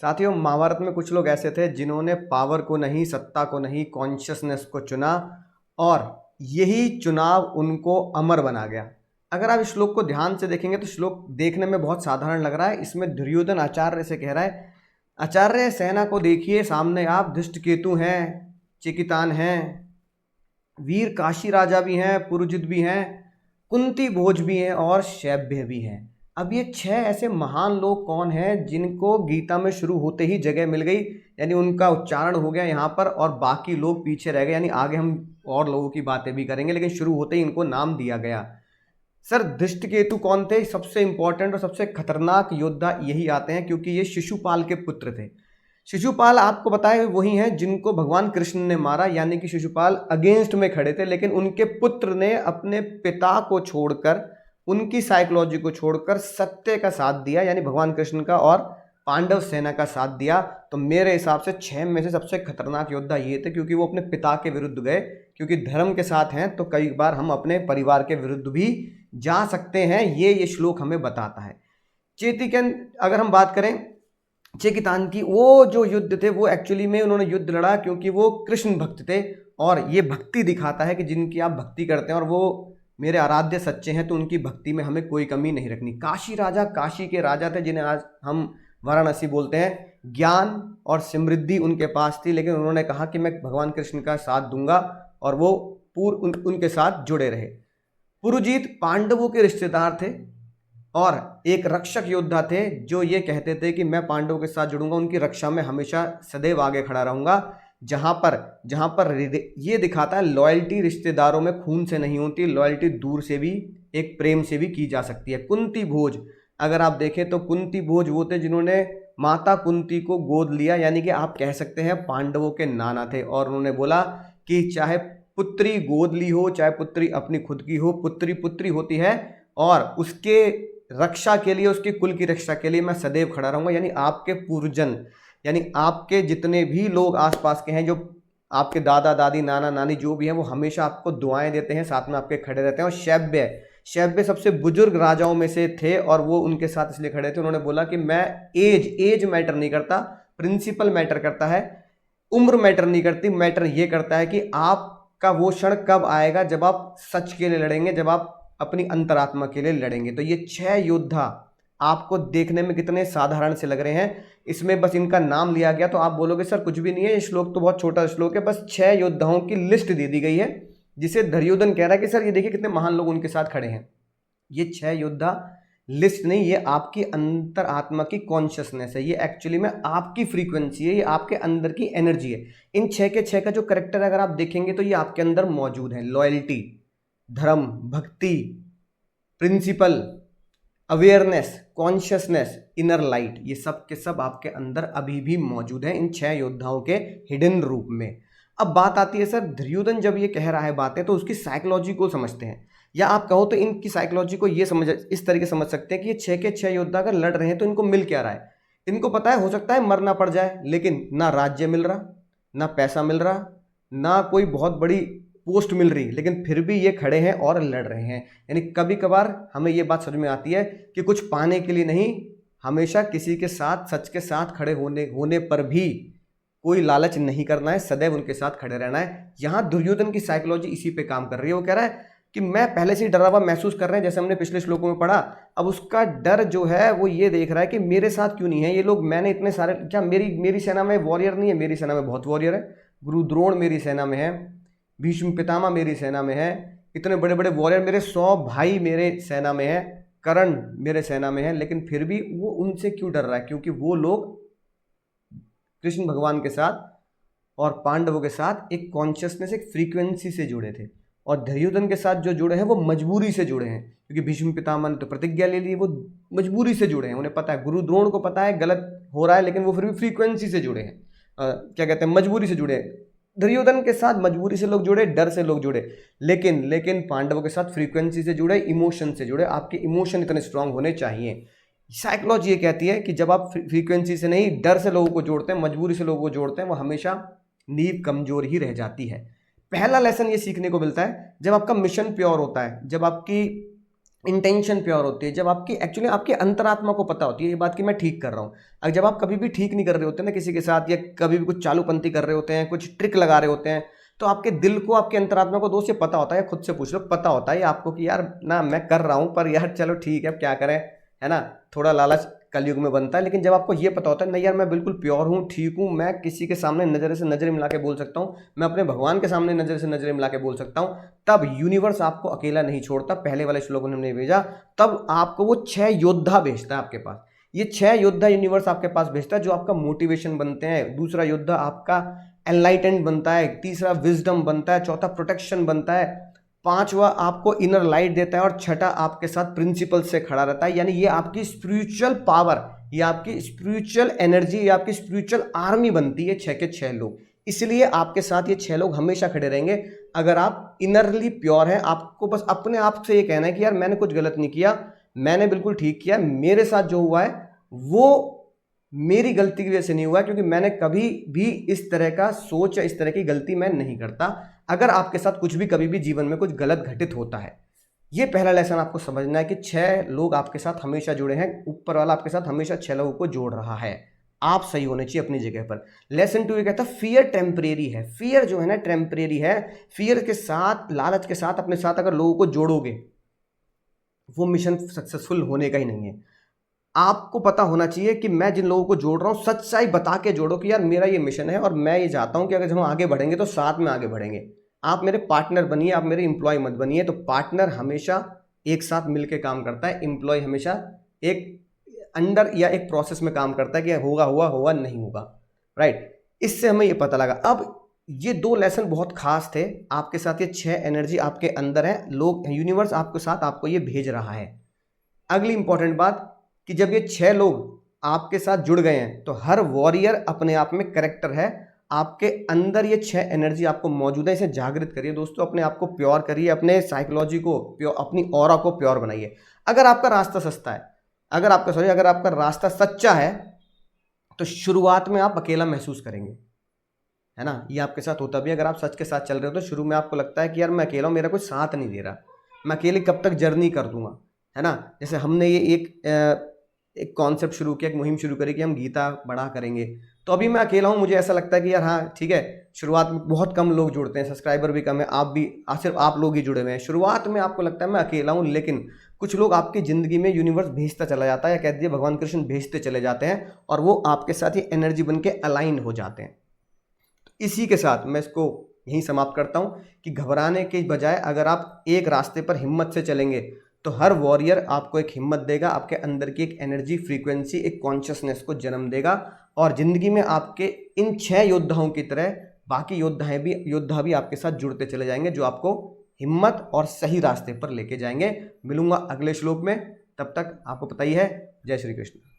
साथियों, महाभारत में कुछ लोग ऐसे थे जिन्होंने पावर को नहीं, सत्ता को नहीं, कॉन्शियसनेस को चुना और यही चुनाव उनको अमर बना गया। अगर आप इस श्लोक को ध्यान से देखेंगे तो श्लोक देखने में बहुत साधारण लग रहा है। इसमें दुर्योधन आचार्य से कह रहा है, आचार्य सेना को देखिए, सामने आप धृष्टकेतु हैं, चिकितान हैं, वीर काशी राजा भी हैं, पुरुजित भी हैं, कुंती भोज भी हैं और शैब्य भी हैं। अब ये 6 ऐसे महान लोग कौन हैं जिनको गीता में शुरू होते ही जगह मिल गई, यानी उनका उच्चारण हो गया यहाँ पर और बाकी लोग पीछे रह गए। यानी आगे हम और लोगों की बातें भी करेंगे, लेकिन शुरू होते ही इनको नाम दिया गया। सर, धृष्टकेतु कौन थे? सबसे इंपॉर्टेंट और सबसे खतरनाक योद्धा यही आते हैं, क्योंकि ये शिशुपाल के पुत्र थे। शिशुपाल आपको बताए वही हैं जिनको भगवान कृष्ण ने मारा, यानी कि शिशुपाल अगेंस्ट में खड़े थे, लेकिन उनके पुत्र ने अपने पिता को छोड़कर, उनकी साइकोलॉजी को छोड़कर सत्य का साथ दिया, यानी भगवान कृष्ण का और पांडव सेना का साथ दिया। तो मेरे हिसाब से 6 में से सबसे खतरनाक योद्धा ये थे, क्योंकि वो अपने पिता के विरुद्ध गए। क्योंकि धर्म के साथ हैं तो कई बार हम अपने परिवार के विरुद्ध भी जा सकते हैं, ये श्लोक हमें बताता है। चेतिकन अगर हम बात करें चेकितान की, वो जो युद्ध थे वो एक्चुअली में उन्होंने युद्ध लड़ा क्योंकि वो कृष्ण भक्त थे, और ये भक्ति दिखाता है कि जिनकी आप भक्ति करते हैं और वो मेरे आराध्य सच्चे हैं, तो उनकी भक्ति में हमें कोई कमी नहीं रखनी। काशी राजा, काशी के राजा थे जिन्हें आज हम वाराणसी बोलते हैं। ज्ञान और समृद्धि उनके पास थी, लेकिन उन्होंने कहा कि मैं भगवान कृष्ण का साथ दूंगा, और वो उनके साथ जुड़े रहे। पुरुजीत पांडवों के रिश्तेदार थे और एक रक्षक योद्धा थे जो ये कहते थे कि मैं पांडवों के साथ जुड़ूंगा, उनकी रक्षा में हमेशा सदैव आगे खड़ा रहूंगा। जहां पर ये दिखाता है लॉयल्टी रिश्तेदारों में खून से नहीं होती, लॉयल्टी दूर से भी, एक प्रेम से भी की जा सकती है। कुंती भोज अगर आप देखें तो कुंती भोज वो थे जिन्होंने माता कुंती को गोद लिया, यानी कि आप कह सकते हैं पांडवों के नाना थे। और उन्होंने बोला कि चाहे पुत्री गोद ली हो, चाहे पुत्री अपनी खुद की हो, पुत्री पुत्री होती है, और उसके रक्षा के लिए, उसके कुल की रक्षा के लिए मैं सदैव खड़ा रहूंगा। यानी आपके पूर्वजन, यानी आपके जितने भी लोग आसपास के हैं, जो आपके दादा दादी, नाना नानी जो भी हैं, वो हमेशा आपको दुआएं देते हैं, साथ में आपके खड़े रहते हैं। और शैब्य सबसे बुजुर्ग राजाओं में से थे और वो उनके साथ इसलिए खड़े थे, उन्होंने बोला कि मैं एज मैटर नहीं करता, प्रिंसिपल मैटर करता है, उम्र मैटर नहीं करती, मैटर ये करता है कि आपका वो क्षण कब आएगा जब आप सच के लिए लड़ेंगे, जब आप अपनी अंतरात्मा के लिए लड़ेंगे। तो ये 6 योद्धा आपको देखने में कितने साधारण से लग रहे हैं, इसमें बस इनका नाम लिया गया तो आप बोलोगे सर कुछ भी नहीं है, ये श्लोक तो बहुत छोटा श्लोक है, बस 6 योद्धाओं की लिस्ट दे दी गई है, जिसे दुर्योधन कह रहा है कि सर ये देखिए कितने महान लोग उनके साथ खड़े हैं। ये 6 योद्धा लिस्ट नहीं, ये आपकी अंतर आत्मा की कॉन्शियसनेस है, ये एक्चुअली में आपकी फ्रीक्वेंसी है, ये आपके अंदर की एनर्जी है। इन 6 के 6 का जो करेक्टर अगर आप देखेंगे तो ये आपके अंदर मौजूद है। लॉयल्टी, धर्म, भक्ति, principle, awareness, consciousness, inner light, ये सब के सब आपके अंदर अभी भी मौजूद है इन 6 योद्धाओं के हिडन रूप में। अब बात आती है सर, दुर्योधन जब ये कह रहा है बातें तो उसकी साइकोलॉजी को समझते हैं, या आप कहो तो इनकी साइकोलॉजी को ये इस तरीके समझ सकते हैं कि ये 6 के 6 योद्धा अगर लड़ रहे हैं तो इनको मिल क्या रहा है। इनको पता है हो सकता है मरना पड़ जाए, लेकिन ना राज्य मिल रहा, ना पैसा मिल रहा, ना कोई बहुत बड़ी पोस्ट मिल रही, लेकिन फिर भी ये खड़े हैं और लड़ रहे हैं। यानी कभी कभार हमें ये बात समझ में आती है कि कुछ पाने के लिए नहीं, हमेशा किसी के साथ, सच के साथ खड़े होने पर भी कोई लालच नहीं करना है, सदैव उनके साथ खड़े रहना है। यहाँ दुर्योधन की साइकोलॉजी इसी पे काम कर रही है। वो कह रहा है कि मैं पहले से ही डरा हुआ महसूस कर रहे हैं, जैसे हमने पिछले श्लोकों में पढ़ा। अब उसका डर जो है वो ये देख रहा है कि मेरे साथ क्यों नहीं है ये लोग, मैंने इतने सारे, क्या मेरी सेना में वॉरियर नहीं है? मेरी सेना में बहुत वॉरियर है। गुरु द्रोण मेरी सेना में है, भीष्म पितामह मेरी सेना में है, इतने बड़े बड़े वॉरियर मेरे 100 भाई मेरे सेना में है, कर्ण मेरे सेना में है, लेकिन फिर भी वो उनसे क्यों डर रहा है? क्योंकि वो लोग कृष्ण भगवान के साथ और पांडवों के साथ एक कॉन्शियसनेस, एक फ्रीक्वेंसी से जुड़े थे। और दुर्योधन के साथ जो जुड़े हैं वो मजबूरी से जुड़े हैं, क्योंकि भीष्म पितामह ने तो प्रतिज्ञा ले ली, वो मजबूरी से जुड़े हैं। उन्हें पता है, गुरु द्रोण को पता है गलत हो रहा है, लेकिन वो फिर भी फ्रीक्वेंसी से जुड़े हैं, क्या कहते हैं, मजबूरी से जुड़े हैं। दुर्योधन के साथ मजबूरी से लोग जुड़े, डर से लोग जुड़े, लेकिन पांडवों के साथ फ्रीक्वेंसी से जुड़े, इमोशन से जुड़े। आपके इमोशन इतने स्ट्रांग होने चाहिए। साइकोलॉजी ये कहती है कि जब आप फ्रीक्वेंसी से नहीं, डर से लोगों को जोड़ते हैं, मजबूरी से लोगों को जोड़ते हैं, वो हमेशा नींव कमजोर ही रह जाती है। पहला लेसन ये सीखने को मिलता है, जब आपका मिशन प्योर होता है, जब आपकी इंटेंशन प्योर होती है, जब आपकी एक्चुअली आपकी अंतरात्मा को पता होती है ये बात कि मैं ठीक कर रहा हूँ। अगर जब आप कभी भी ठीक नहीं कर रहे होते ना किसी के साथ, या कभी भी कुछ चालूपंथी कर रहे होते हैं, कुछ ट्रिक लगा रहे होते हैं, तो आपके दिल को, आपके अंतरात्मा को दोस्त ये पता होता है, खुद से पूछ लो, पता होता है आपको कि यार ना मैं कर रहा हूँ पर यार चलो ठीक है अब क्या करें, है ना, थोड़ा लालच कलयुग में बनता है। लेकिन जब आपको ये पता होता है नहीं यार मैं बिल्कुल प्योर हूँ, ठीक हूँ, मैं किसी के सामने नज़र से नज़रें मिला के बोल सकता हूँ, मैं अपने भगवान के सामने नज़र से नज़रें मिला के बोल सकता हूँ, तब यूनिवर्स आपको अकेला नहीं छोड़ता। पहले वाले श्लोक में हमने भेजा, तब आपको वो 6 योद्धा भेजता है आपके पास। ये 6 योद्धा यूनिवर्स आपके पास भेजता है जो आपका मोटिवेशन बनते हैं। दूसरा योद्धा आपका एनलाइटेंड बनता है, तीसरा विजडम बनता है, चौथा प्रोटेक्शन बनता है, पांचवा आपको इनर लाइट देता है, और छठा आपके साथ प्रिंसिपल से खड़ा रहता है। यानी ये आपकी स्पिरिचुअल पावर, ये आपकी स्पिरिचुअल एनर्जी, ये आपकी स्पिरिचुअल आर्मी बनती है 6 के 6 लोग। इसलिए आपके साथ ये 6 लोग हमेशा खड़े रहेंगे अगर आप इनरली प्योर हैं। आपको बस अपने आप से ये कहना है कि यार मैंने कुछ गलत नहीं किया, मैंने बिल्कुल ठीक किया, मेरे साथ जो हुआ है वो मेरी गलती की वजह से नहीं हुआ, क्योंकि मैंने कभी भी इस तरह का सोच या इस तरह की गलती मैं नहीं करता। अगर आपके साथ कुछ भी कभी भी जीवन में कुछ गलत घटित होता है, ये पहला लेसन आपको समझना है कि 6 लोग आपके साथ हमेशा जुड़े हैं, ऊपर वाला आपके साथ हमेशा 6 लोगों को जोड़ रहा है, आप सही होने चाहिए अपनी जगह पर। लेसन 2 ये कहता है फियर टेम्परेरी है। फियर जो है ना टेम्परेरी है। फियर के साथ, लालच के साथ अपने साथ अगर लोगों को जोड़ोगे, वो मिशन सक्सेसफुल होने का ही नहीं है। आपको पता होना चाहिए कि मैं जिन लोगों को जोड़ रहा हूँ सच्चाई बता के जोड़ो कि यार मेरा ये मिशन है और मैं ये चाहता हूँ कि अगर हम आगे बढ़ेंगे तो साथ में आगे बढ़ेंगे। आप मेरे पार्टनर बनिए, आप मेरे एम्प्लॉय मत बनिए। तो पार्टनर हमेशा एक साथ मिलकर काम करता है, एम्प्लॉय हमेशा एक अंडर या एक प्रोसेस में काम करता है कि होगा हुआ, होगा नहीं होगा, राइट। इससे हमें ये पता लगा। अब ये 2 लेसन बहुत खास थे। आपके साथ ये 6 एनर्जी आपके अंदर है, लोग, यूनिवर्स आपके साथ आपको ये भेज रहा है। अगली इंपॉर्टेंट बात कि जब ये 6 लोग आपके साथ जुड़ गए हैं तो हर वॉरियर अपने आप में करेक्टर है। आपके अंदर ये 6 एनर्जी आपको मौजूद है, इसे जागृत करिए दोस्तों, अपने आप को प्योर करिए, अपने साइकोलॉजी को प्योर, अपनी ऑरा को प्योर बनाइए। अगर आपका रास्ता सस्ता है, अगर आपका रास्ता सच्चा है तो शुरुआत में आप अकेला महसूस करेंगे, है ना। ये आपके साथ होता भी, अगर आप सच के साथ चल रहे हो तो शुरू में आपको लगता है कि यार मैं अकेला हूँ, मेरा कोई साथ नहीं दे रहा, मैं अकेले कब तक जर्नी कर दूंगा, है ना। जैसे हमने ये एक कॉन्सेप्ट शुरू किया, एक मुहिम शुरू करी कि हम गीता बड़ा करेंगे, तो अभी मैं अकेला हूँ, मुझे ऐसा लगता है कि यार हाँ ठीक है, शुरुआत में बहुत कम लोग जुड़ते हैं, सब्सक्राइबर भी कम है, आप भी सिर्फ आप लोग ही जुड़े हुए हैं। शुरुआत में आपको लगता है मैं अकेला हूँ, लेकिन कुछ लोग आपकी ज़िंदगी में यूनिवर्स भेजता चला जाता है, या कह दीजिए भगवान कृष्ण भेजते चले जाते हैं, और वो आपके साथ ही एनर्जी बन के अलाइन हो जाते हैं। इसी के साथ मैं इसको यहीं समाप्त करता हूँ कि घबराने के बजाय अगर आप एक रास्ते पर हिम्मत से चलेंगे तो हर वॉरियर आपको एक हिम्मत देगा, आपके अंदर की एक एनर्जी, फ्रीक्वेंसी, एक कॉन्शियसनेस को जन्म देगा, और ज़िंदगी में आपके इन 6 योद्धाओं की तरह बाकी योद्धा भी आपके साथ जुड़ते चले जाएंगे, जो आपको हिम्मत और सही रास्ते पर लेके जाएंगे। मिलूंगा अगले श्लोक में, तब तक आपको पता ही है। जय श्री कृष्ण।